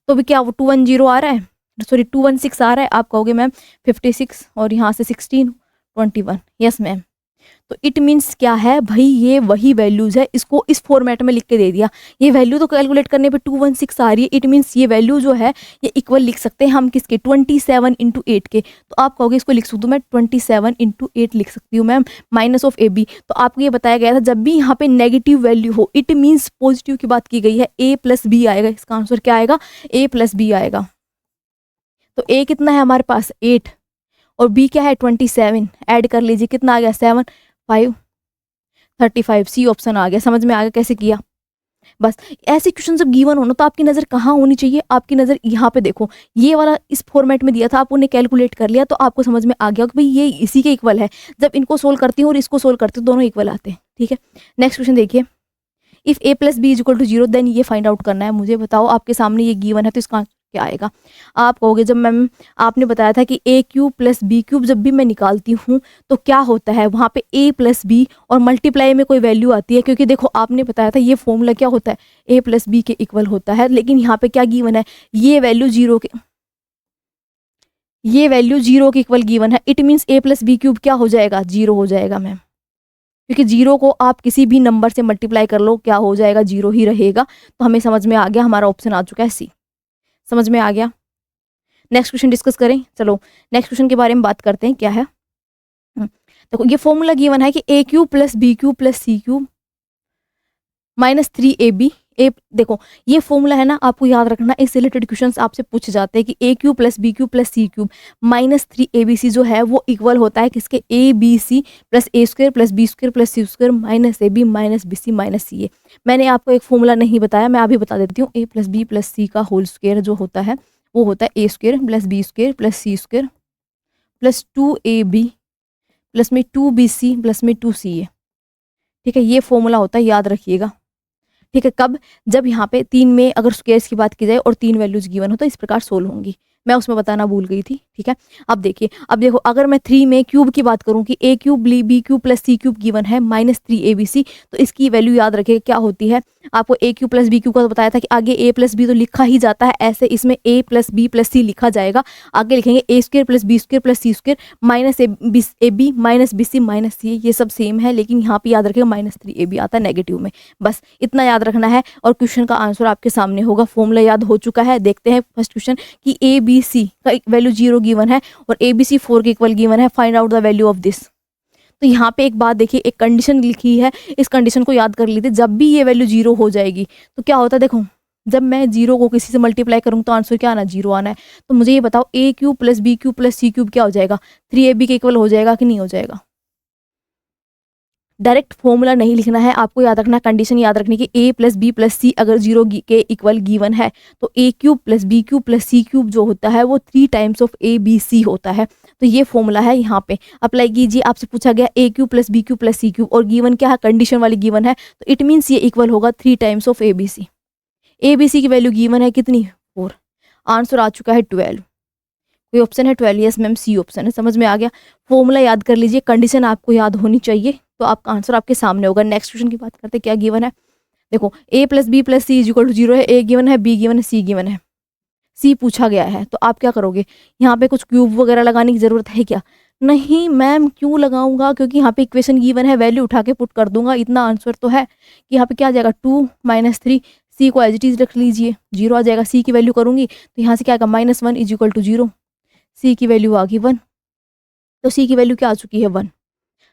तो भी क्या वो 210 आ रहा है, सॉरी 216 आ रहा है। आप कहोगे मैम 56 और यहाँ से 16 21। Yes ma'am. तो इट मीन्स क्या है भाई, ये वही वैल्यूज है, इसको इस फॉर्मेट में लिख के दे दिया। ये वैल्यू तो कैलकुलेट करने पे 216 आ रही है, इट मीन्स ये वैल्यू जो है ये इक्वल लिख सकते हैं हम किसके? 27 इंटू 8 के। तो आप कहोगे इसको लिख सकती हूँ मैं 27 इंटू 8 लिख सकती हूँ ma'am, minus of A B. तो आपको ये बताया गया था जब भी यहाँ पे नेगेटिव वैल्यू हो, इट मीन्स पॉजिटिव की बात की गई है, ए प्लस बी आएगा। इसका आंसर क्या आएगा? ए प्लस बी आएगा। तो ए कितना है हमारे पास? 8 और बी क्या है? 27। ऐड कर लीजिए, कितना आ गया? 7 5 35। सी ऑप्शन आ गया। समझ में आ गया कैसे किया? बस ऐसे क्वेश्चन जब गिवन हो ना तो आपकी नज़र कहाँ होनी चाहिए? आपकी नज़र यहाँ पे देखो, ये वाला इस फॉर्मेट में दिया था, आपने कैलकुलेट कर लिया तो आपको समझ में आ गया कि भाई ये इसी के इक्वल है। जब इनको सोल्व करती हूँ और इसको सोल्व करती हूँ दोनों इक्वल आते हैं। ठीक है, नेक्स्ट क्वेश्चन देखिए। If A plus B is equal to 0 then ये फाइंड आउट करना है। मुझे बताओ, आपके सामने ये गिवन है तो इसका क्या आएगा? आप कहोगे जब मैम आपने बताया था कि a cube plus B cube जब भी मैं निकालती हूँ तो क्या होता है, वहाँ पे ए प्लस बी और मल्टीप्लाई में कोई वैल्यू आती है, क्योंकि देखो आपने बताया था ये फॉर्मूला क्या होता है, ए प्लस बी के इक्वल होता है। लेकिन यहाँ पे क्या गिवन है, ये वैल्यू 0 के, ये वैल्यू 0 के इक्वल गिवन है। It means A plus B cube क्या हो जाएगा? 0 हो जाएगा मैम, क्योंकि 0 को आप किसी भी नंबर से मल्टीप्लाई कर लो क्या हो जाएगा? 0 ही रहेगा। तो हमें समझ में आ गया, हमारा ऑप्शन आ चुका है सी। समझ में आ गया? नेक्स्ट क्वेश्चन डिस्कस करें। चलो नेक्स्ट क्वेश्चन के बारे में बात करते हैं। क्या है? देखो ये फॉर्मूला गिवन है कि a cube plus B cube plus C cube minus 3ab। ए देखो ये फॉर्मूला है ना, आपको याद रखना, इससे रिलेटेड क्वेश्चंस आपसे पूछ जाते हैं कि a cube plus B cube plus C cube minus 3abc जो है वो इक्वल होता है किसके? A b c plus a square plus B square plus c square minus a b minus b c minus c a. मैंने आपको एक formula नहीं बताया, मैं अभी बता देती हूँ। A plus B plus c का होल स्क्वायर जो होता है वो होता है a square plus B square plus c square plus 2ab plus में 2bc प्लस में 2ca। ठीक है, ये फॉर्मूला होता है, याद रखिएगा। ठीक है, कब? जब यहाँ पे 3 में अगर स्क्वायर्स की बात की जाए और 3 वैल्यूज गिवन हो तो इस प्रकार सोल्व होंगी। मैं उसमें बताना भूल गई थी। ठीक है, अब देखिए, अब देखो अगर मैं 3 में क्यूब की बात करूँ कि a cube B cube plus C cube given है माइनस 3abc, तो इसकी वैल्यू याद रखिए क्या होती है। आपको ए क्यूब प्लस बी क्यूब का तो बताया था कि आगे ए प्लस बी तो लिखा ही जाता है, ऐसे इसमें a plus B plus c लिखा जाएगा। आगे लिखेंगे a square plus B square plus c square minus a b minus b c minus c. ये सब सेम है, लेकिन यहाँ पे याद रखिएगा माइनस 3ab आता है नेगेटिव में। बस इतना याद रखना है और क्वेश्चन का आंसर आपके सामने होगा। फॉर्मूला याद हो चुका है। देखते हैं फर्स्ट क्वेश्चन कि ए बी सी का वैल्यू 0 गिवन है और ए बी सी 4 के इक्वल गिवन है। Find out the value of this. तो यहाँ पे एक बात देखिए, एक कंडीशन लिखी है, इस कंडीशन को याद कर लीजिए। जब भी ये वैल्यू 0 हो जाएगी तो क्या होता है, देखो जब मैं 0 को किसी से मल्टीप्लाई करूँ तो आंसर क्या आना? 0 आना है। तो मुझे ये बताओ a cube plus B cube plus C cube क्या हो जाएगा? 3ab के इक्वल हो जाएगा कि नहीं हो जाएगा? डायरेक्ट फॉर्मूला नहीं लिखना है, आपको याद रखना, कंडीशन याद रखनी कि a plus B plus C अगर 0 के इक्वल गिवन है तो a cube plus B cube plus C cube जो होता है वो 3 times of a b c होता है। तो ये फॉर्मूला है, यहाँ पे अप्लाई कीजिए। आपसे पूछा गया a cube plus B cube plus C cube और गिवन क्या है, कंडीशन वाली गिवन है, तो इट मीन्स ये इक्वल होगा 3 times of a b c। a b c की वैल्यू गिवन है कितनी, 4। आंसर आ चुका है 12। कोई ऑप्शन है 12? यस मैम, सी ऑप्शन है। समझ में आ गया। फॉर्मूला याद कर लीजिए, कंडीशन आपको याद होनी चाहिए, तो आपका आंसर आपके सामने होगा। नेक्स्ट क्वेश्चन की बात करते हैं, क्या गिवन है। देखो a plus B plus C is equal to 0 है, a गिवन है, b गिवन है, c गिवन है, c पूछा गया है, तो आप क्या करोगे, यहाँ पे कुछ क्यूब वगैरह लगाने की जरूरत है क्या? नहीं मैम, क्यों लगाऊंगा, क्योंकि यहाँ पे इक्वेशन गिवन है, वैल्यू उठा के पुट कर दूंगा। इतना आंसर तो है कि यहाँ पे क्या आ जाएगा 2 - 3, c को एज इट इज रख लीजिए, 0 आ जाएगा। c की वैल्यू करूंगी तो यहाँ से क्या आएगा -1 इज इक्वल टू 0, c की वैल्यू आ गई 1, तो c की वैल्यू क्या आ चुकी है 1।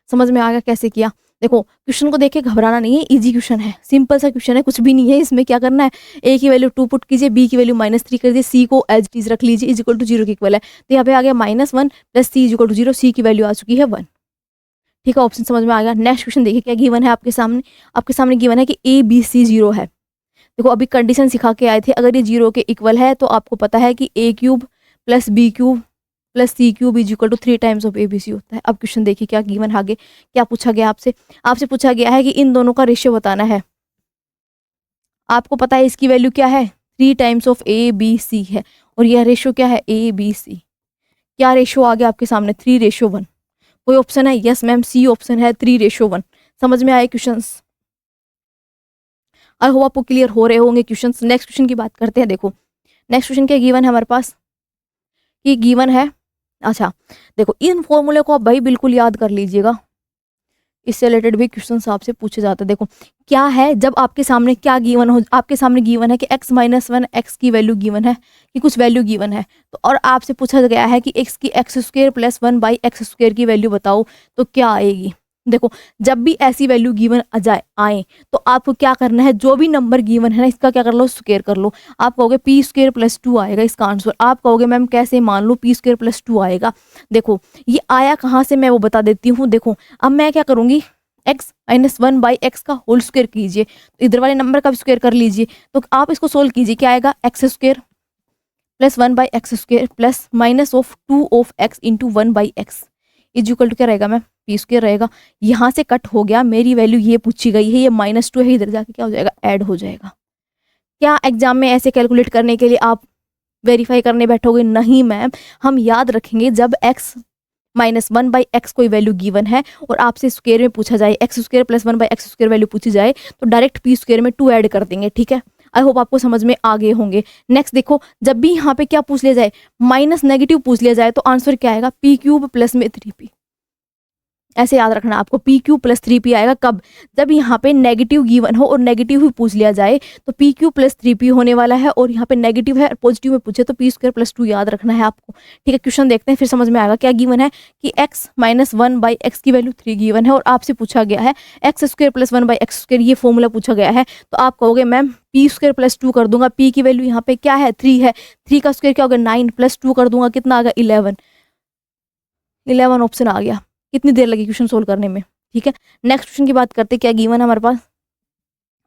समझ में आ गया कैसे किया। देखो क्वेश्चन को देख के घबराना नहीं है, इजी क्वेश्चन है, सिंपल सा क्वेश्चन है, कुछ भी नहीं है इसमें। क्या करना है, a की वैल्यू 2 पुट कीजिए, b की वैल्यू -3 कर दीजिए, c को एज इट इज रख लीजिए, इज इक्वल टू 0 के इक्वल है, तो यहाँ पे आ गया -1 plus c is equal to 0, c की वैल्यू आ चुकी है 1। ठीक है, ऑप्शन समझ में आ गया। नेक्स्ट क्वेश्चन देखिए क्या गिवन है आपके सामने गिवन है कि a b c 0 है। देखो अभी कंडीशन सिखा के आए थे, अगर ये 0 के इक्वल है तो आपको पता है कि a cube plus b cube plus C cube is equal to 3 times of ABC होता है। अब क्वेश्चन देखिए क्या गिवन आगे क्या पूछा गया आपसे पूछा गया है कि इन दोनों का रेशियो बताना है। आपको पता है इसकी वैल्यू क्या है, 3 टाइम्स ऑफ ABC है, और यह रेशियो क्या है ABC। क्या रेशियो आ गया आपके सामने, 3:1। कोई ऑप्शन है? यस मैम, सी ऑप्शन है, 3:1। समझ में आए क्वेश्चंस? आई होप आपको क्लियर हो रहे होंगे क्वेश्चंस। नेक्स्ट क्वेश्चन की बात करते हैं। देखो नेक्स्ट क्वेश्चन क्या गिवन है हमारे पास, कि गिवन है, अच्छा देखो इन फॉर्मूले को आप भाई बिल्कुल याद कर लीजिएगा, इससे रिलेटेड भी क्वेश्चन आपसे पूछे जाते हैं। देखो क्या है, जब आपके सामने क्या गिवन हो, आपके सामने गिवन है कि x - 1 x की वैल्यू गिवन है, कि कुछ वैल्यू गिवन है, तो और आपसे पूछा गया है कि x की x² + 1/x² की वैल्यू बताओ, तो क्या आएगी। देखो जब भी ऐसी वैल्यू गिवन आए तो आपको क्या करना है, जो भी नंबर गिवन है ना इसका क्या कर लो, स्क्वायर कर लो। आप कहोगे p² + 2 आएगा इसका आंसर। आप कहोगे मैम कैसे, मान लो p² + 2 आएगा। देखो ये आया कहाँ से, मैं वो बता देती हूँ। देखो अब मैं क्या करूँगी, x - 1/x का होल स्क्वायर कीजिए, इधर वाले नंबर का भी स्क्वायर कर लीजिए, तो आप इसको सोल्व कीजिए, क्या आएगा x² + 1/x² plus -2 of x × 1/x is equal to क्या रहेगा मैम, p² रहेगा। यहाँ से कट हो गया, मेरी वैल्यू ये पूछी गई है, ये -2 है, इधर जाके क्या हो जाएगा, ऐड हो जाएगा। क्या एग्जाम में ऐसे कैलकुलेट करने के लिए आप वेरीफाई करने बैठोगे? नहीं मैम, हम याद रखेंगे जब x - 1/x कोई वैल्यू गिवन है और आपसे स्क्वायर में पूछा जाए, x² + 1/x² वैल्यू पूछी जाए, तो डायरेक्ट p² में 2 ऐड कर देंगे। ठीक है, आई होप आपको समझ में आ गए होंगे। नेक्स्ट देखो, जब भी यहाँ पे क्या पूछ लिया जाए, माइनस नेगेटिव पूछ लिया जाए, तो आंसर क्या आएगा, p³ + में 3p। ऐसे याद रखना, आपको p³ + 3p आएगा। कब, जब यहाँ पे नेगेटिव गिवन हो और नेगेटिव ही पूछ लिया जाए, तो p³ + 3p होने वाला है, और यहाँ पे नेगेटिव है और पॉजिटिव में पूछे तो p² + 2 याद रखना है आपको। ठीक है, क्वेश्चन देखते हैं फिर समझ में आएगा। क्या गिवन है कि x - 1/x की वैल्यू 3 गिवन है, और आपसे पूछा गया है x² + 1/x², ये फॉर्मूला पूछा गया है। तो आप कहोगे मैम p² + 2 कर दूंगा, p की वैल्यू यहाँ पे क्या है 3 है, 3 का स्क्वायर क्या होगा 9 + 2 कर दूंगा, कितना आ गया 11 ऑप्शन आ गया। कितनी देर लगी क्वेश्चन सोल्व करने में। ठीक है, नेक्स्ट क्वेश्चन की बात करते हैं, क्या गिवन है हमारे पास।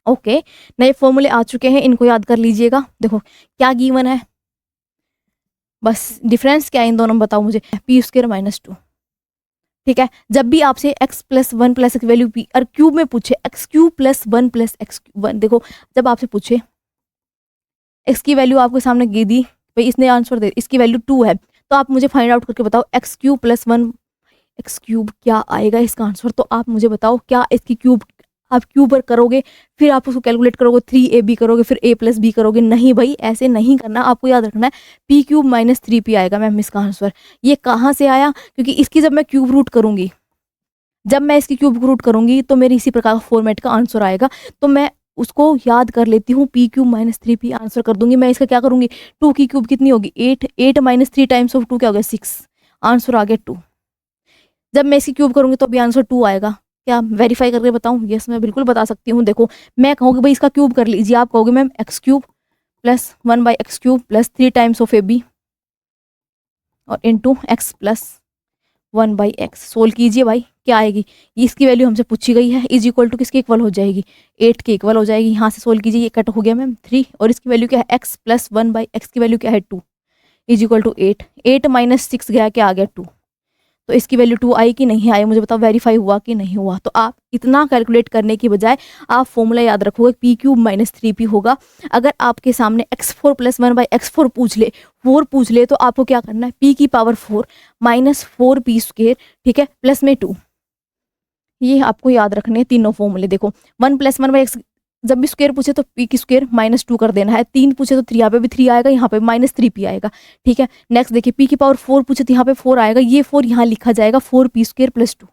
ओके, नए फॉर्मूले आ चुके हैं, इनको याद कर लीजिएगा। देखो क्या गिवन है, बस डिफरेंस क्या है इन दोनों में बताओ मुझे, p² - 2। ठीक है, जब भी आपसे x + 1 + x वैल्यू p और क्यूब में पूछे, x³ + 1 + x1, देखो जब आपसे पूछे x की वैल्यू आपके सामने दे दी, भाई इसने आंसर दे, इसकी वैल्यू 2 है, तो आप मुझे फाइंड आउट करके बताओ x³ + 1 x³ क्या आएगा इसका आंसर। तो आप मुझे बताओ क्या इसकी क्यूब, आप क्यूब करोगे फिर आप उसको कैलकुलेट करोगे, 3ab करोगे फिर a + b करोगे, नहीं भाई ऐसे नहीं करना। आपको याद रखना है p³ - 3p आएगा मैम इसका आंसर। ये कहाँ से आया, क्योंकि इसकी जब मैं क्यूब रूट करूंगी, जब मैं इसकी क्यूब रूट करूंगी तो मेरी इसी प्रकार का फॉर्मेट का आंसर आएगा। तो मैं उसको याद कर लेती हूँ, p³ - 3p आंसर कर दूंगी। मैं इसका क्या करूंगी, 2 की क्यूब कितनी होगी 8, 8 - 3 टाइम्स ऑफ 2 क्या हो गया 6, आंसर आ गया 2। जब मैं इसकी क्यूब करूंगी तो भी आंसर 2 आएगा। क्या वेरीफाई करके बताऊं? यस मैं बिल्कुल बता सकती हूँ। देखो मैं कहूँगी भाई इसका क्यूब कर लीजिए, आप कहोगे ma'am x³ + 1/x³ + 3 times of ab और इंटू x + 1/x। सोल्व कीजिए भाई, क्या आएगी, इसकी वैल्यू हमसे पूछी गई है, इज इक्वल टू किसके इक्वल हो जाएगी, 8 के इक्वल हो जाएगी। यहाँ से सोल्व कीजिए, ये कट हो गया मैम 3, और इसकी वैल्यू क्या है x प्लस 1/x की वैल्यू क्या है 2 इज इक्वल टू 8, 8 माइनस 6 गया, क्या आ गया 2। तो इसकी वैल्यू 2 आई कि नहीं आई, मुझे बताओ वेरीफाई हुआ कि नहीं हुआ। तो आप इतना कैलकुलेट करने की बजाय आप फॉर्मूला याद रखोगे, पी क्यूब माइनस 3p होगा। अगर आपके सामने x4 प्लस 1/x4 पूछ ले, 4 पूछ ले, तो आपको क्या करना है, p की पावर 4 माइनस 4p स्क्वेयर, ठीक है, प्लस में 2। ये आपको याद रखने हैं तीनों फॉर्मूले। देखो 1 प्लस 1/x जब भी स्क्वायर पूछे तो p की स्क्वायर माइनस 2 कर देना है, 3 पूछे तो 3 यहाँ पे भी 3 आएगा, यहाँ पे माइनस 3p आएगा, ठीक है। नेक्स्ट देखिए p की पावर 4 पूछे तो यहाँ पे 4 आएगा, ये 4 यहाँ लिखा जाएगा 4p स्क्वायर प्लस 2,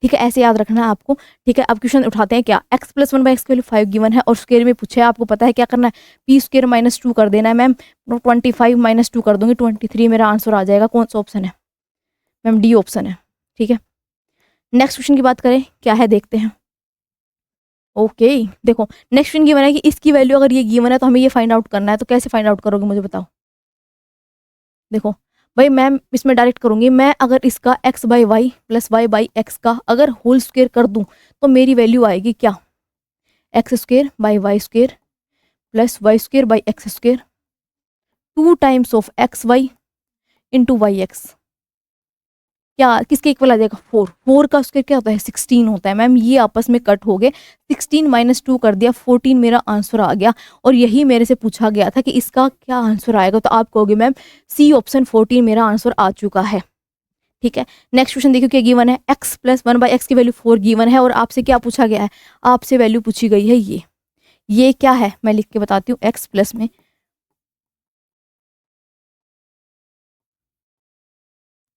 ठीक है, ऐसे याद रखना है आपको, ठीक है। अब क्वेश्चन उठाते हैं क्या, x प्लस 1/x की वैल्यू 5 गिवन है और स्क्वायर में पूछा है, आपको पता है क्या करना है, p स्क्वायर माइनस 2 कर देना है मैम। 25 माइनस 2 कर दूंगी 23, मेरा आंसर आ जाएगा। कौन सा ऑप्शन है मैम, डी ऑप्शन है, ठीक है। नेक्स्ट क्वेश्चन की बात करें, क्या है देखते हैं। ओके देखो नेक्स्ट क्वेश्चन गिवन है कि इसकी वैल्यू अगर ये गिवन है तो हमें ये फाइंड आउट करना है, तो कैसे फाइंड आउट करोगे मुझे बताओ। देखो भाई मैम इसमें डायरेक्ट करूंगी मैं, अगर इसका x by Y plus Y by X का अगर होल स्क्वेयर कर दूं तो मेरी वैल्यू आएगी क्या, X square by Y square plus Y square by X square 2 times of X Y into Y X, क्या किसके इक्वल आ जाएगा 4, 4 का स्क्वायर क्या होता है 16 होता है मैम। ये आपस में कट हो गए, 16 माइनस 2 कर दिया 14, मेरा आंसर आ गया। और यही मेरे से पूछा गया था कि इसका क्या आंसर आएगा, तो आप कहोगे मैम सी ऑप्शन 14 मेरा आंसर आ चुका है, ठीक है। नेक्स्ट क्वेश्चन देखिए क्या गिवन है, x प्लस 1/x की वैल्यू 4 गिवन है और आपसे क्या पूछा गया है, आपसे वैल्यू पूछी गई है ये क्या है, मैं लिख के बताती हूँ, x प्लस में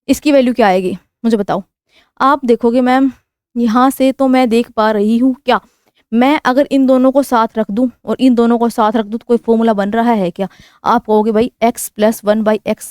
इसकी वैल्यू क्या आएगी मुझे बताओ। आप देखोगे मैम यहाँ से तो मैं देख पा रही हूँ क्या, मैं अगर इन दोनों को साथ रख दूं और इन दोनों को साथ रख दूं तो कोई फॉर्मूला बन रहा है क्या। आप कहोगे भाई x plus 1/x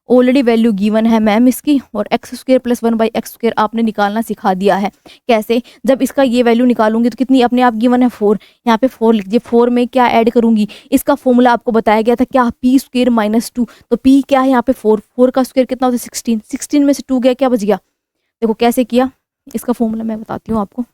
already value given है मैम इसकी, और x square plus 1/x square आपने निकालना सिखा दिया है। कैसे, जब इसका ये वैल्यू निकालूंगी तो कितनी अपने आप गिवन है 4, यहाँ पे 4 लिख दीजिए। 4 में क्या ऐड करूंगी, इसका फॉर्मूला आपको बताया गया था क्या, p स्क्वेयर माइनस 2, तो p क्या है यहाँ पे 4, 4 का स्क्वेयर कितना होता है 16, 16 में से 2 गया, क्या बच गया। देखो कैसे किया, इसका फॉर्मूला मैं बताती हूँ आपको,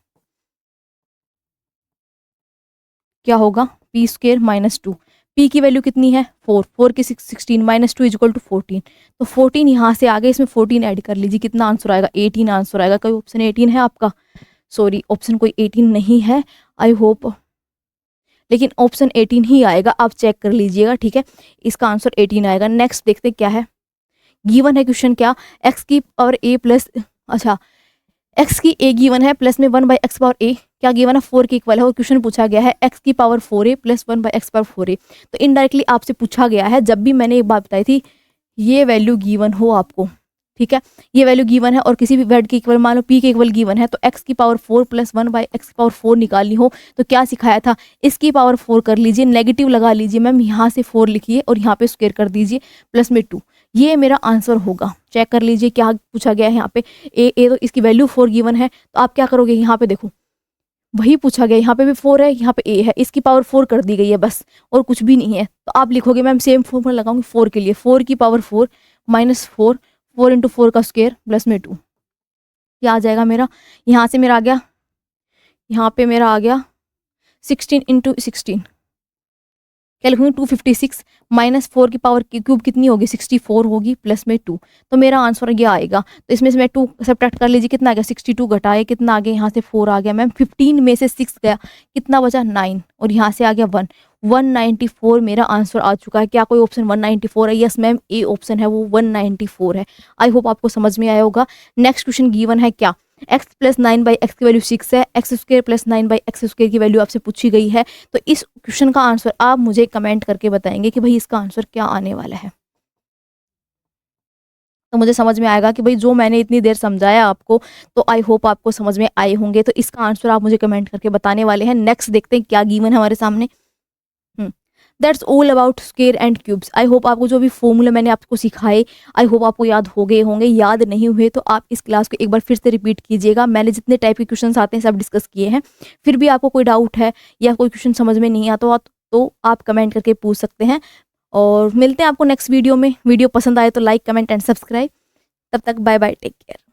क्या होगा p स्क्वेयर माइनस 2, p की वैल्यू कितनी है 4, 4 की 16 माइनस 2 इज इक्वल टू 14, तो 14 यहाँ से आगे इसमें 14 ऐड कर लीजिए, कितना आंसर आएगा 18 आंसर आएगा। कोई ऑप्शन 18 है आपका, सॉरी ऑप्शन कोई 18 नहीं है, आई होप, लेकिन ऑप्शन 18 ही आएगा, आप चेक कर लीजिएगा, ठीक है, इसका आंसर 18 आएगा। नेक्स्ट देखते क्या है, गिवन है क्वेश्चन क्या, x की पावर a प्लस, अच्छा x की a गिवन है प्लस में 1/x पावर a क्या गिवन है 4 के इक्वल है, और क्वेश्चन पूछा गया है x की power 4a plus 1/x power 4a। तो इनडायरेक्टली आपसे पूछा गया है, जब भी मैंने एक बात बताई थी, ये वैल्यू गिवन हो आपको, ठीक है, ये वैल्यू गिवन है और किसी भी वर्ड के इक्वल मान लो p के इक्वल गिवन है, तो x की पावर 4 प्लस 1/x की पावर 4 निकालनी हो तो क्या सिखाया था, इसकी पावर 4 कर लीजिए, नेगेटिव लगा लीजिए मैम, यहाँ से 4 लिखिए और यहाँ पे स्क्वायर कर दीजिए प्लस में 2, ये मेरा आंसर होगा। चेक कर लीजिए क्या पूछा गया है यहाँ पे, ए तो इसकी वैल्यू 4 गिवन है, तो आप क्या करोगे, यहाँ पे देखो वही पूछा गया, यहाँ पे भी 4 है, यहाँ पे a है, इसकी पावर 4 कर दी गई है बस, और कुछ भी नहीं है। तो आप लिखोगे मैम सेम फॉर्मूला लगाऊंगी 4 के लिए, 4 की पावर 4 माइनस 4, 4 इंटू 4 का स्क्वायर प्लस में 2, क्या आ जाएगा मेरा, यहाँ से मेरा आ गया, यहाँ पे मेरा आ गया 16 इंटू 16, क्या लिखूंगी 256 माइनस 4 की पावर की क्यूब कितनी होगी 64 होगी प्लस में 2, तो मेरा आंसर ये आएगा। तो इसमें से मैं 2 सब्ट्रैक्ट कर लीजिए, कितना आ गया 62 घटाए कितना आ गया, यहाँ से 4 आ गया मैम, 15 में से 6 गया, कितना बचा 9, और यहाँ से आ गया 1, 194 मेरा आंसर आ चुका है। क्या कोई ऑप्शन 194 है, यस मैम ए ऑप्शन है वो 194 है। आई होप आपको समझ में आया होगा। नेक्स्ट क्वेश्चन गिवन है क्या, x प्लस 9/x की वैल्यू 6 है, x square plus 9/x square की वैल्यू आपसे पूछी गई है, तो इस क्वेश्चन का आंसर आप मुझे कमेंट करके बताएंगे कि भाई इसका आंसर क्या आने वाला है। तो मुझे समझ में आएगा कि भाई जो मैंने इतनी देर समझाया आपको, तो आई होप आपको समझ में आए होंगे। तो इसका आंसर आप मुझे कमेंट करके बताने वाले हैं। नेक्स्ट देखते हैं क्या गिवन है हमारे सामने। That's all about square and cubes. I hope आपको जो भी फॉर्मूला मैंने आपको सिखाए, आई होप आपको याद हो गए होंगे। याद नहीं हुए तो आप इस क्लास को एक बार फिर से रिपीट कीजिएगा। मैंने जितने टाइप के क्वेश्चंस आते हैं सब डिस्कस किए हैं। फिर भी आपको कोई डाउट है या कोई क्वेश्चन समझ में नहीं आता तो आप कमेंट करके पूछ सकते हैं। और मिलते हैं आपको नेक्स्ट वीडियो में। वीडियो पसंद आए तो लाइक कमेंट एंड सब्सक्राइब। तब तक बाय बाय, टेक केयर।